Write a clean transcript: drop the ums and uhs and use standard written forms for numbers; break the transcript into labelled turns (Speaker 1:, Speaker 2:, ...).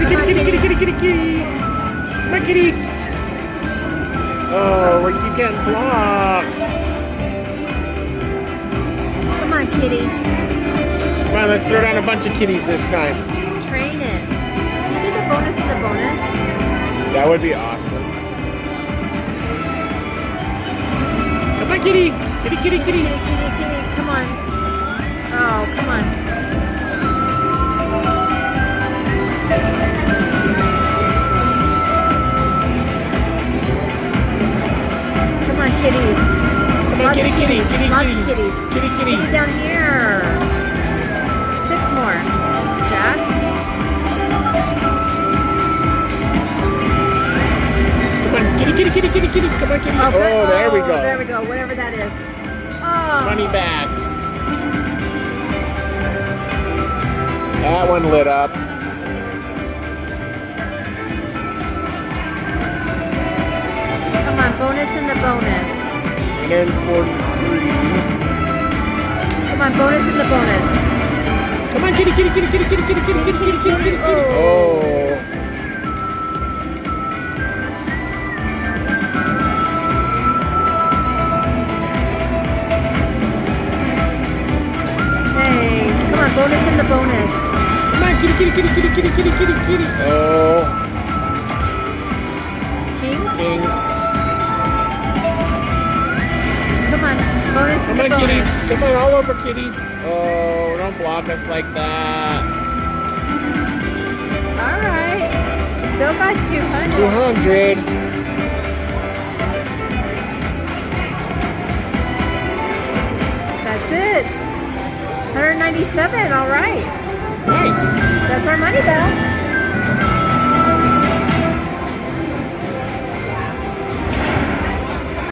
Speaker 1: kitty. Come on, kitty. Oh, we keep getting blocked.
Speaker 2: Come on, kitty.
Speaker 1: Come on, let's throw down a bunch of kitties this time.
Speaker 2: Train it. Can you do the bonus in the bonus?
Speaker 1: That would be awesome. Come on, kitty. Kitty.
Speaker 2: Kitty. Come on. Oh, come on. Come on, kitties.
Speaker 1: Come on, kitty.
Speaker 2: Lots of kitties.
Speaker 1: Kitty.
Speaker 2: Kitty down here. 6 more. Jacks.
Speaker 1: Come on, kitty. Come on, kitty. Oh, there we go.
Speaker 2: There we go. Whatever that is. Oh.
Speaker 1: Money bags. That one lit up.
Speaker 2: Come on, bonus in the bonus.
Speaker 1: 143.
Speaker 2: Come on, bonus in the bonus.
Speaker 1: Come on, kitty. Oh.
Speaker 2: Hey, come on, bonus in the bonus.
Speaker 1: Come on, kitty. Oh. Kings.
Speaker 2: Come on, bonus in the
Speaker 1: Come on,
Speaker 2: bonus.
Speaker 1: kitties. Come on, all over kitties. Oh, don't block us like that.
Speaker 2: All right. Still got 200.
Speaker 1: 200.
Speaker 2: That's it. 197. All right.
Speaker 1: Nice.
Speaker 2: That's our money back.